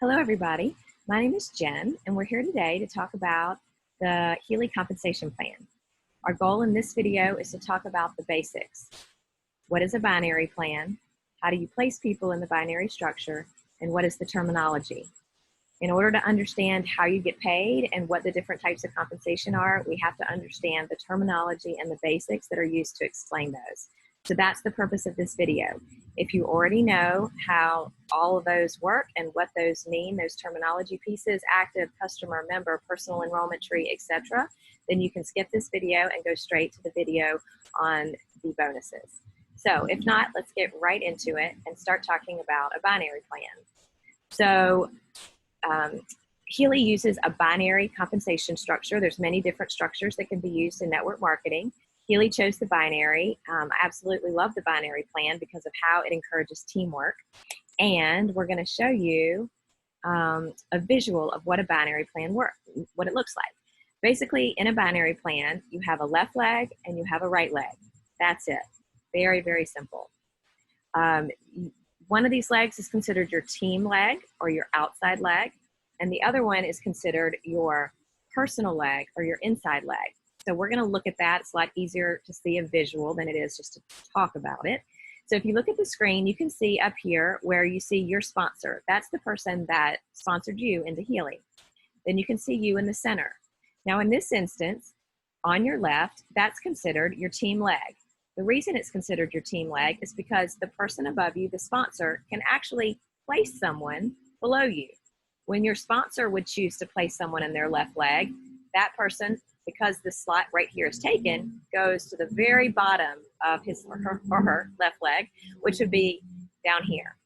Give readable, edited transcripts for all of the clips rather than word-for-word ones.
Hello, everybody. My name is Jen, and we're here today to talk about the Healy compensation plan. Our goal in this video is to talk about the basics. What is a binary plan? How do you place people in the binary structure? And what is the terminology? In order to understand how you get paid and what the different types of compensation are, we have to understand the terminology and the basics that are used to explain those. So that's the purpose of this video. If you already know how all of those work and what those mean, those terminology pieces, active, customer, member, personal enrollment tree, etc., then you can skip this video and go straight to the video on the bonuses. So if not, let's get right into it and start talking about a binary plan. So Healy uses a binary compensation structure. There's many different structures that can be used in network marketing. Healy chose the binary. I absolutely love the binary plan because of how it encourages teamwork. And we're going to show you a visual of what a binary plan what it looks like. Basically, in a binary plan, you have a left leg and you have a right leg. That's it. Very, very simple. One of these legs is considered your team leg or your outside leg, and the other one is considered your personal leg or your inside leg. So we're going to look at that. It's a lot easier to see a visual than it is just to talk about it. So if you look at the screen, you can see up here where you see your sponsor. That's the person that sponsored you into Healy. Then you can see you in the center. Now in this instance, on your left, that's considered your team leg. The reason it's considered your team leg is because the person above you, the sponsor, can actually place someone below you. When your sponsor would choose to place someone in their left leg, that person, because the slot right here is taken, goes to the very bottom of his or her left leg, which would be down here.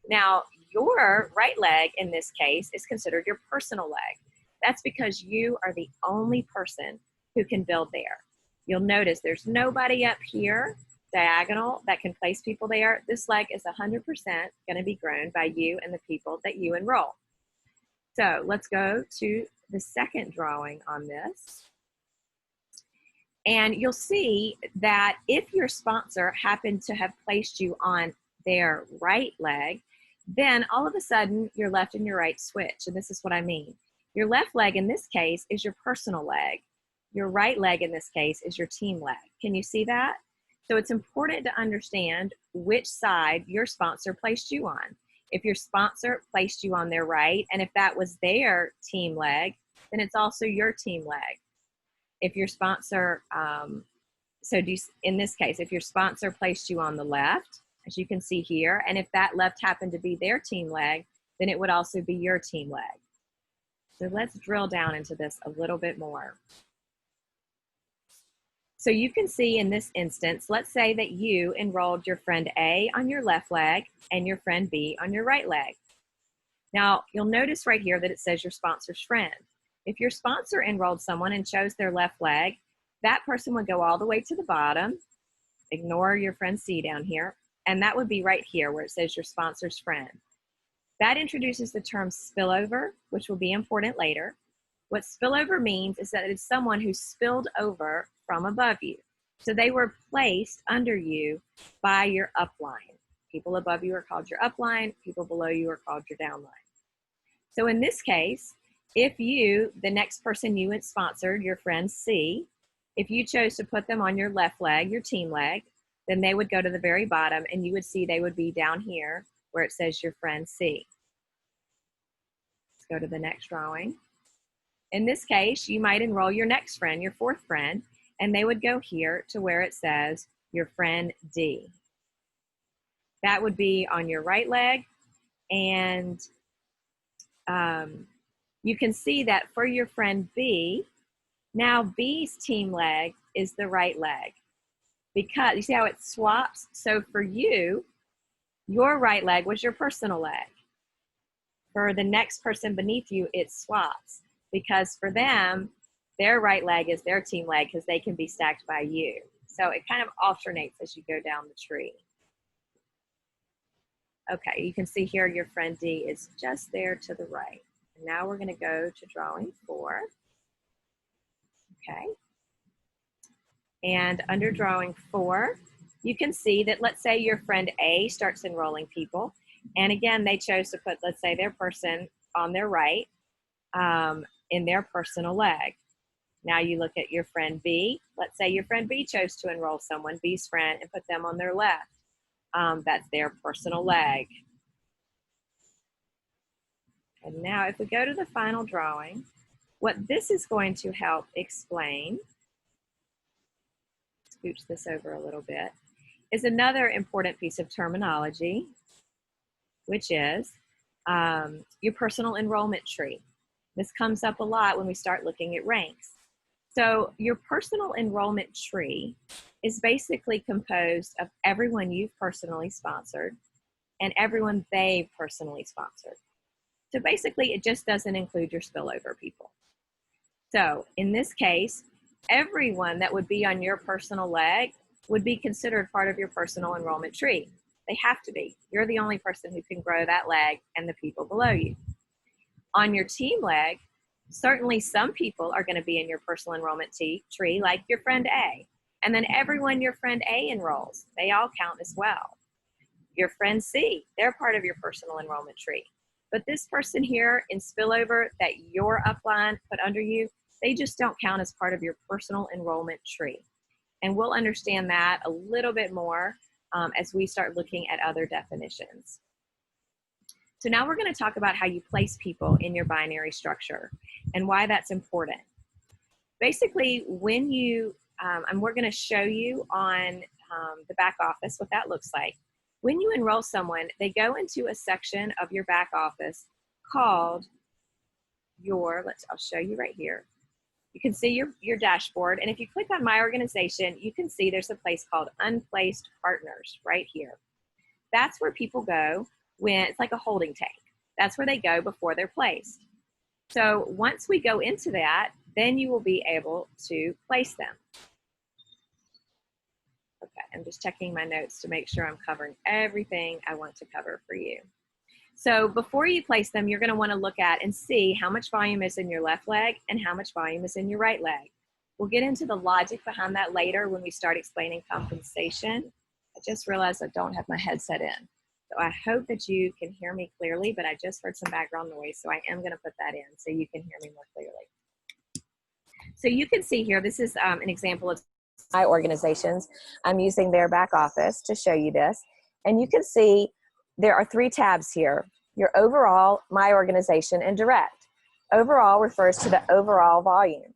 Now, your right leg in this case is considered your personal leg. That's because you are the only person who can build there. You'll notice there's nobody up here diagonal that can place people there. This leg is 100% going to be grown by you and the people that you enroll. So let's go to the second drawing on this. And you'll see that if your sponsor happened to have placed you on their right leg, then all of a sudden your left and your right switch. And this is what I mean. Your left leg in this case is your personal leg. Your right leg in this case is your team leg. Can you see that? So it's important to understand which side your sponsor placed you on. If your sponsor placed you on their right, and if that was their team leg, then it's also your team leg. If your sponsor, in this case, if your sponsor placed you on the left, as you can see here, and if that left happened to be their team leg, then it would also be your team leg. So let's drill down into this a little bit more. So you can see in this instance, let's say that you enrolled your friend A on your left leg and your friend B on your right leg. Now, you'll notice right here that it says your sponsor's friend. If your sponsor enrolled someone and chose their left leg, that person would go all the way to the bottom, ignore your friend C down here, and that would be right here where it says your sponsor's friend. That introduces the term spillover, which will be important later. What spillover means is that it's someone who spilled over from above you. So they were placed under you by your upline. People above you are called your upline, people below you are called your downline. So in this case, if you, the next person you had sponsored, your friend C, if you chose to put them on your left leg, your team leg, then they would go to the very bottom and you would see they would be down here where it says your friend C. Let's go to the next drawing. In this case, you might enroll your next friend, your fourth friend, and they would go here to where it says your friend D. That would be on your right leg, and you can see that for your friend B, now B's team leg is the right leg. Because you see how it swaps? So for you, your right leg was your personal leg. For the next person beneath you, it swaps. Because for them, their right leg is their team leg because they can be stacked by you. So it kind of alternates as you go down the tree. Okay, you can see here your friend D is just there to the right. And now we're going to go to drawing 4. Okay. And under drawing 4, you can see that let's say your friend A starts enrolling people And again, they chose to put, let's say, their person on their right in their personal leg. Now you look at your friend B. Let's say your friend B chose to enroll someone, B's friend, and put them on their left. That's their personal leg. And now if we go to the final drawing, what this is going to help explain, scooch this over a little bit, is another important piece of terminology, which is your personal enrollment tree. This comes up a lot when we start looking at ranks. So your personal enrollment tree is basically composed of everyone you've personally sponsored and everyone they've personally sponsored. So basically, it just doesn't include your spillover people. So in this case, everyone that would be on your personal leg would be considered part of your personal enrollment tree. They have to be. You're the only person who can grow that leg and the people below you. On your team leg, certainly some people are going to be in your personal enrollment tree, like your friend A. And then everyone your friend A enrolls, they all count as well. Your friend C, they're part of your personal enrollment tree. But this person here in spillover that your upline put under you, they just don't count as part of your personal enrollment tree. And we'll understand that a little bit more as we start looking at other definitions. So now we're going to talk about how you place people in your binary structure and why that's important. Basically, when you, and we're going to show you on the back office what that looks like. When you enroll someone, they go into a section of your back office called your, I'll show you right here. You can see your dashboard, and if you click on My Organization, you can see there's a place called Unplaced Partners right here. That's where people go when, it's like a holding tank. That's where they go before they're placed. So once we go into that, then you will be able to place them. Okay, I'm just checking my notes to make sure I'm covering everything I want to cover for you. So before you place them, you're going to want to look at and see how much volume is in your left leg and how much volume is in your right leg. We'll get into the logic behind that later when we start explaining compensation. I just realized I don't have my headset in. So I hope that you can hear me clearly, but I just heard some background noise, so I am going to put that in so you can hear me more clearly. So you can see here, this is an example of my organizations. I'm using their back office to show you this. And you can see there are 3 tabs here: your overall, my organization, and direct. Overall refers to the overall volume.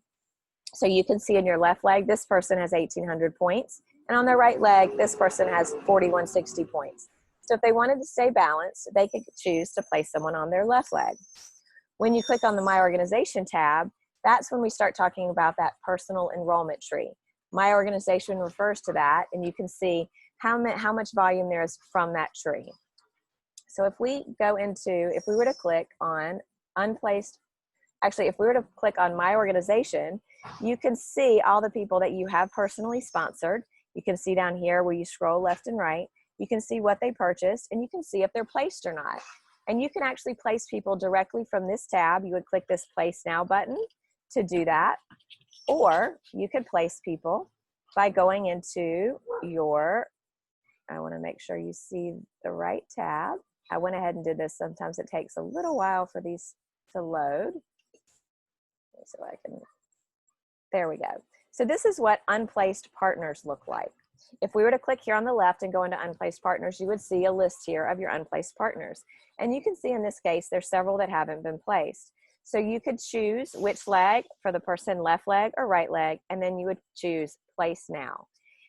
So you can see in your left leg, this person has 1,800 points. And on their right leg, this person has 4,160 points. So if they wanted to stay balanced, they could choose to place someone on their left leg. When you click on the My Organization tab, that's when we start talking about that personal enrollment tree. My Organization refers to that, and you can see how much volume there is from that tree. So if we go into, if we were to click on Unplaced, actually if we were to click on My Organization, you can see all the people that you have personally sponsored. You can see down here where you scroll left and right, you can see what they purchased, and you can see if they're placed or not. And you can actually place people directly from this tab. You would click this Place Now button to do that. Or you could place people by going into your, I want to make sure you see the right tab. I went ahead and did this. Sometimes it takes a little while for these to load. So I can, there we go. So this is what Unplaced Partners look like. If we were to click here on the left and go into Unplaced Partners, you would see a list here of your Unplaced Partners. And you can see in this case, there's several that haven't been placed. So you could choose which leg for the person, left leg or right leg, and then you would choose Place Now.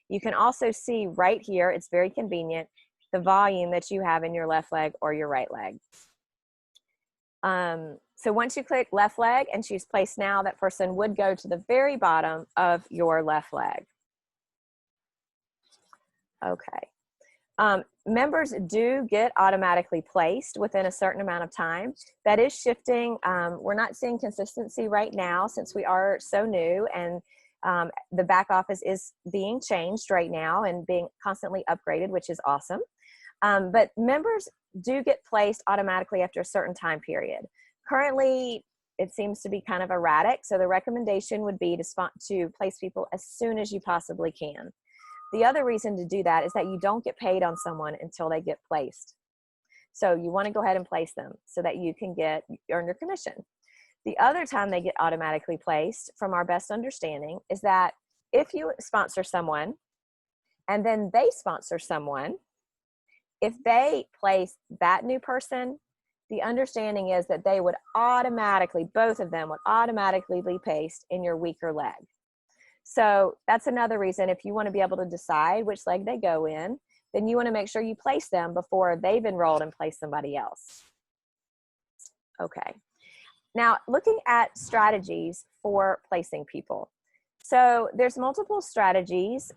You can also see right here, it's very convenient, the volume that you have in your left leg or your right leg. So once you click left leg and choose Place Now, that person would go to the very bottom of your left leg. Okay. Members do get automatically placed within a certain amount of time. That is shifting. We're not seeing consistency right now since we are so new, and the back office is being changed right now and being constantly upgraded, which is awesome. But members do get placed automatically after a certain time period. Currently, it seems to be kind of erratic, so the recommendation would be to place people as soon as you possibly can. The other reason to do that is that you don't get paid on someone until they get placed. So you want to go ahead and place them so that you can earn your commission. The other time they get automatically placed, from our best understanding, is that if you sponsor someone and then they sponsor someone, if they place that new person, the understanding is that they would automatically, both of them would automatically be placed in your weaker leg. So that's another reason, if you want to be able to decide which leg they go in, then you want to make sure you place them before they've enrolled and place somebody else. Okay. Now, looking at strategies for placing people. So there's multiple strategies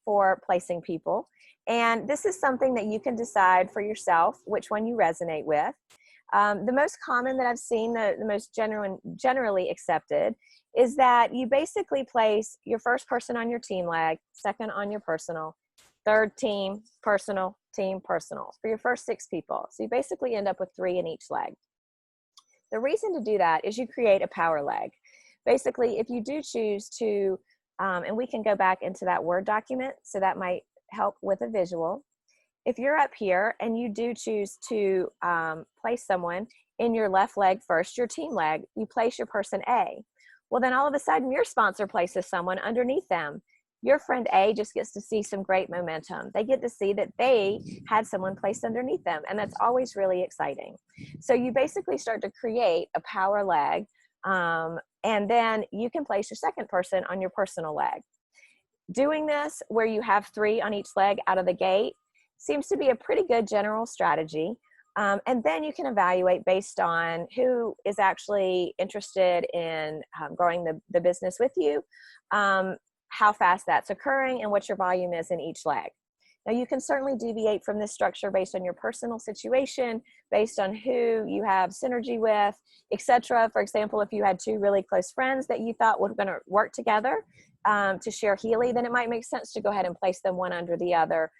for placing people. And this is something that you can decide for yourself which one you resonate with. The most common that I've seen, the most generally accepted, is that you basically place your first person on your team leg, second on your personal, third team, personal, team, personal, for your first 6 people. So you basically end up with 3 in each leg. The reason to do that is you create a power leg. Basically, if you do choose to, and we can go back into that Word document, so that might help with a visual. If you're up here and you do choose to place someone in your left leg first, your team leg, you place your person A. Well, then all of a sudden your sponsor places someone underneath them. Your friend A just gets to see some great momentum. They get to see that they had someone placed underneath them, and that's always really exciting. So you basically start to create a power leg, and then you can place your second person on your personal leg. Doing this where you have 3 on each leg out of the gate seems to be a pretty good general strategy. And then you can evaluate based on who is actually interested in growing the business with you, how fast that's occurring, and what your volume is in each leg. Now, you can certainly deviate from this structure based on your personal situation, based on who you have synergy with, etc. For example, if you had 2 really close friends that you thought were going to work together to share Healy, then it might make sense to go ahead and place them one under the other.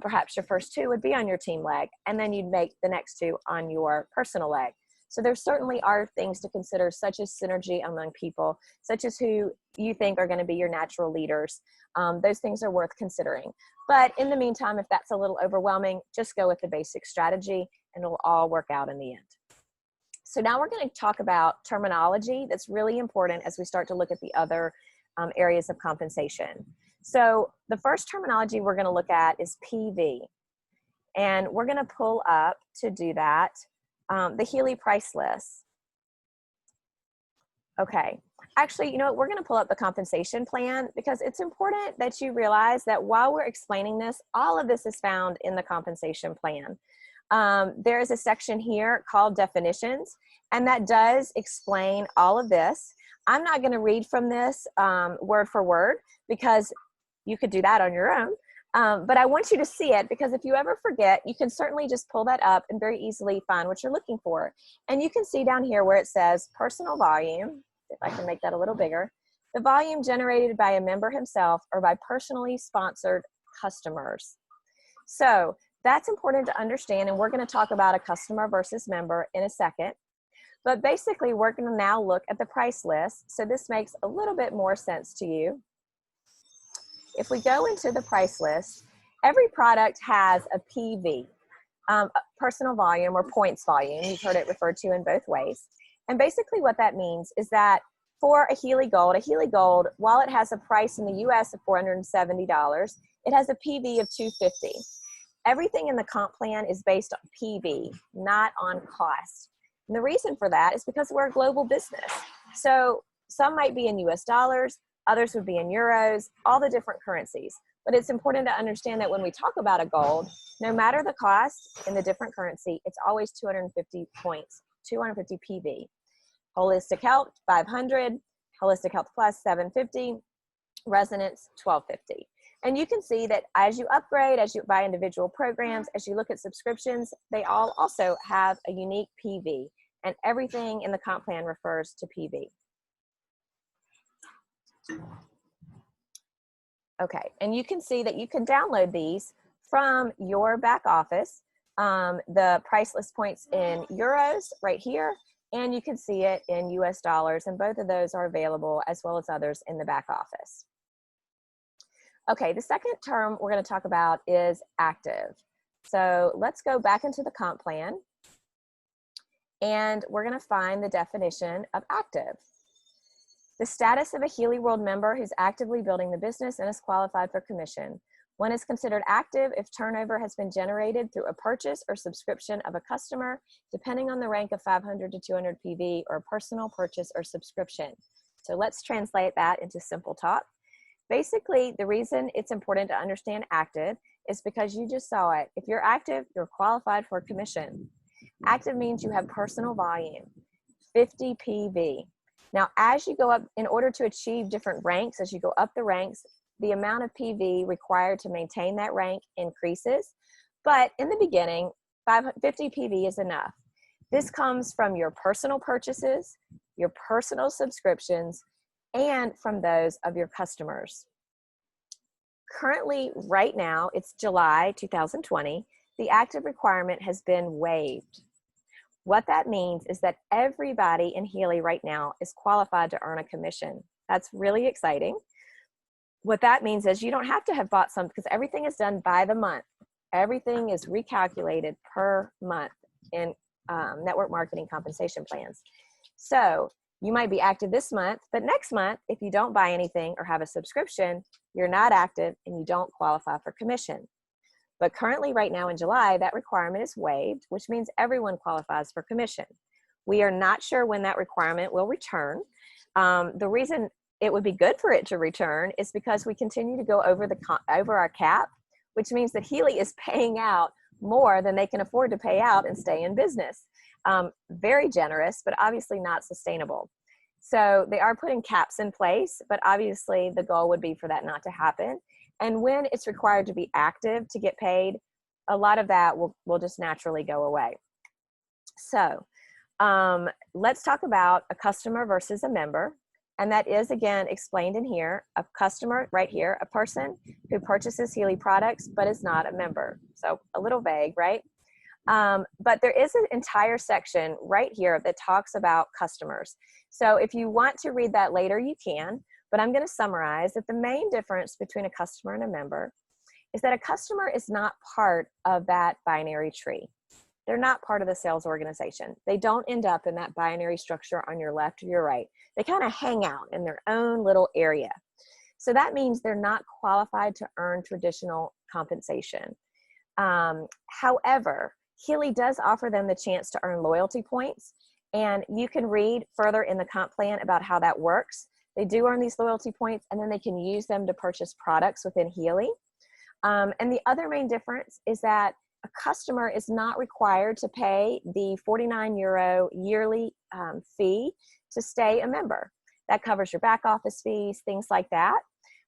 Perhaps your first 2 would be on your team leg, and then you'd make the next 2 on your personal leg. So there certainly are things to consider, such as synergy among people, such as who you think are going to be your natural leaders. Those things are worth considering. But in the meantime, if that's a little overwhelming, just go with the basic strategy and it'll all work out in the end. So now we're going to talk about terminology that's really important as we start to look at the other areas of compensation. So the first terminology we're going to look at is PV. And we're going to pull up, to do that, the Healy price list. Okay. Actually, you know what? We're going to pull up the compensation plan, because it's important that you realize that while we're explaining this, all of this is found in the compensation plan. There is a section here called definitions, and that does explain all of this. I'm not going to read from this word for word, because you could do that on your own. But I want you to see it, because if you ever forget, you can certainly just pull that up and very easily find what you're looking for. And you can see down here where it says personal volume, if I can make that a little bigger, the volume generated by a member himself or by personally sponsored customers. So that's important to understand, and we're going to talk about a customer versus member in a second. But basically, we're going to now look at the price list, so this makes a little bit more sense to you. If we go into the price list, every product has a PV, personal volume or points volume. You've heard it referred to in both ways. And basically what that means is that for a Healy Gold, while it has a price in the US of $470, it has a PV of $250. Everything in the comp plan is based on PV, not on cost. And the reason for that is because we're a global business. So some might be in US dollars, others would be in euros, all the different currencies. But it's important to understand that when we talk about a gold, no matter the cost in the different currency, it's always 250 points, 250 PV. Holistic Health, 500, Holistic Health Plus, 750, Resonance, 1250. And you can see that as you upgrade, as you buy individual programs, as you look at subscriptions, they all also have a unique PV. And everything in the comp plan refers to PV. Okay, and you can see that you can download these from your back office. The price list points in euros right here, and you can see it in US dollars, and both of those are available as well as others in the back office. Okay, the second term we're going to talk about is active. So let's go back into the comp plan, and we're going to find the definition of active. The status of a Healy World member who's actively building the business and is qualified for commission. One is considered active if turnover has been generated through a purchase or subscription of a customer, depending on the rank of 500 to 200 PV, or personal purchase or subscription. So let's translate that into simple talk. Basically, the reason it's important to understand active is because you just saw it. If you're active, you're qualified for commission. Active means you have personal volume, 50 PV. Now, as you go up, in order to achieve different ranks, as you go up the ranks, the amount of PV required to maintain that rank increases. But in the beginning, 50 PV is enough. This comes from your personal purchases, your personal subscriptions, and from those of your customers. Currently, right now, it's July 2020, the active requirement has been waived. What that means is that everybody in Healy right now is qualified to earn a commission. That's really exciting. What that means is you don't have to have bought some, because everything is done by the month. Everything is recalculated per month in network marketing compensation plans. So you might be active this month, but next month, if you don't buy anything or have a subscription, you're not active and you don't qualify for commission. But currently, right now in July, that requirement is waived, which means everyone qualifies for commission. We are not sure when that requirement will return. The reason it would be good for it to return is because we continue to go over our cap, which means that Healy is paying out more than they can afford to pay out and stay in business. Very generous, but obviously not sustainable. So they are putting caps in place, but obviously the goal would be for that not to happen. And when it's required to be active to get paid, a lot of that will just naturally go away. So let's talk about a customer versus a member. And that is, again, explained in here. A customer, right here, a person who purchases Healy products but is not a member. So a little vague, right? But there is an entire section right here that talks about customers. So if you want to read that later, you can. But I'm going to summarize that the main difference between a customer and a member is that a customer is not part of that binary tree. They're not part of the sales organization. They don't end up in that binary structure on your left or your right. They kind of hang out in their own little area. So that means they're not qualified to earn traditional compensation. However, Healy does offer them the chance to earn loyalty points, and you can read further in the comp plan about how that works. They do earn these loyalty points, and then they can use them to purchase products within Healy. And the other main difference is that a customer is not required to pay the €49 yearly fee to stay a member. That covers your back office fees, things like that.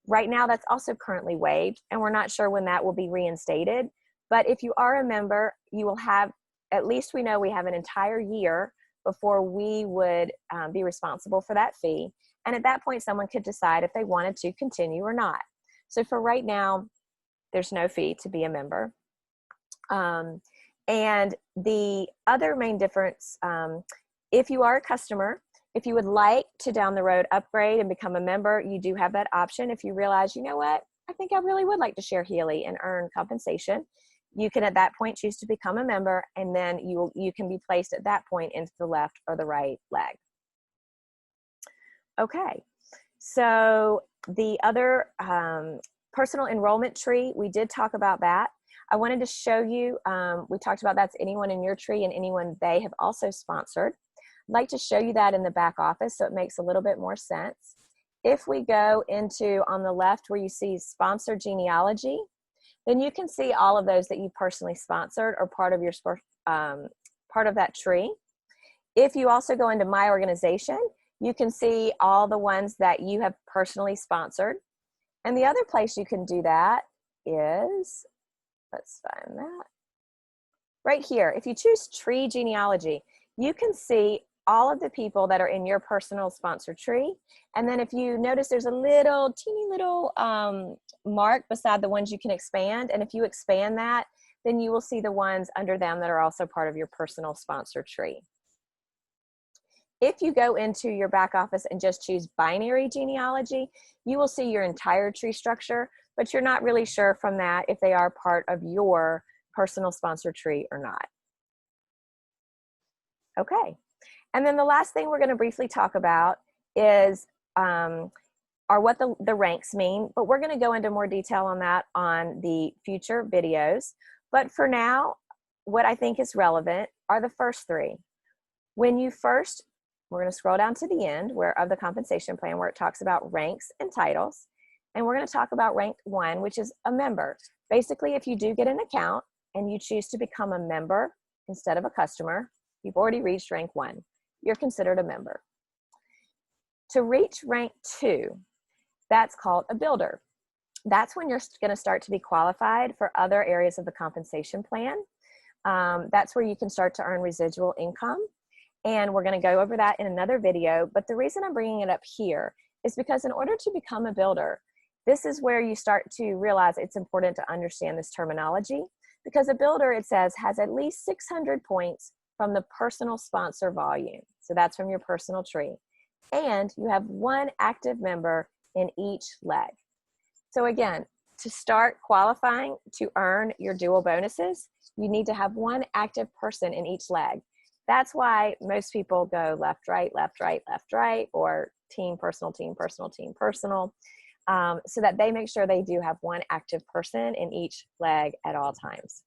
Right now, that's also currently waived, and we're not sure when that will be reinstated. But if you are a member, you will have, at least we know we have an entire year before we would be responsible for that fee. And at that point, someone could decide if they wanted to continue or not. So for right now, there's no fee to be a member. And the other main difference, if you are a customer, if you would like to down the road upgrade and become a member, you do have that option. If you realize, you know what, I think I really would like to share Healy and earn compensation, you can at that point choose to become a member, and then you can be placed at that point into the left or the right leg. Okay, so the other personal enrollment tree, we did talk about that. I wanted to show you, we talked about that's anyone in your tree and anyone they have also sponsored. I'd like to show you that in the back office so it makes a little bit more sense. If we go into on the left where you see sponsor genealogy, then you can see all of those that you personally sponsored or part of your part of that tree. If you also go into my organization, you can see all the ones that you have personally sponsored. And the other place you can do that is, let's find that, right here. If you choose tree genealogy, you can see all of the people that are in your personal sponsor tree. And then if you notice, there's a little teeny little mark beside the ones you can expand. And if you expand that, then you will see the ones under them that are also part of your personal sponsor tree. If you go into your back office and just choose binary genealogy, you will see your entire tree structure, but you're not really sure from that if they are part of your personal sponsor tree or not. Okay, and then the last thing we're going to briefly talk about is are what the ranks mean, but we're going to go into more detail on that on the future videos. But for now, what I think is relevant are the first three. When you first, we're going to scroll down to the end of the compensation plan where it talks about ranks and titles. And we're going to talk about rank 1, which is a member. Basically, if you do get an account and you choose to become a member instead of a customer, you've already reached rank 1. You're considered a member. To reach rank 2, that's called a builder. That's when you're going to start to be qualified for other areas of the compensation plan. That's where you can start to earn residual income. And we're going to go over that in another video. But the reason I'm bringing it up here is because in order to become a builder, this is where you start to realize it's important to understand this terminology, because a builder, it says, has at least 600 points from the personal sponsor volume. So that's from your personal tree. And you have 1 active member in each leg. So again, to start qualifying to earn your dual bonuses, you need to have 1 active person in each leg. That's why most people go left, right, left, right, left, right, or team, personal, team, personal, team, personal, so that they make sure they do have 1 active person in each leg at all times.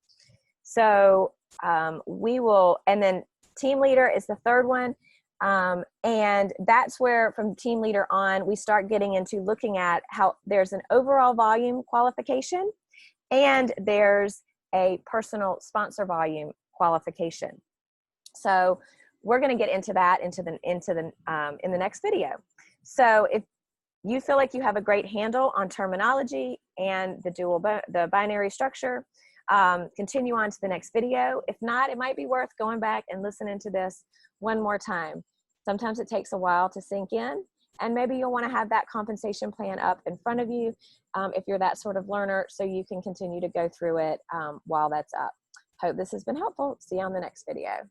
So and then team leader is the third one. And that's where from team leader on, we start getting into looking at how there's an overall volume qualification and there's a personal sponsor volume qualification. So we're going to get into that in the next video. So if you feel like you have a great handle on terminology and the binary structure, continue on to the next video. If not, it might be worth going back and listening to this one more time. Sometimes it takes a while to sink in, and maybe you'll want to have that compensation plan up in front of you if you're that sort of learner, so you can continue to go through it while that's up. Hope this has been helpful. See you on the next video.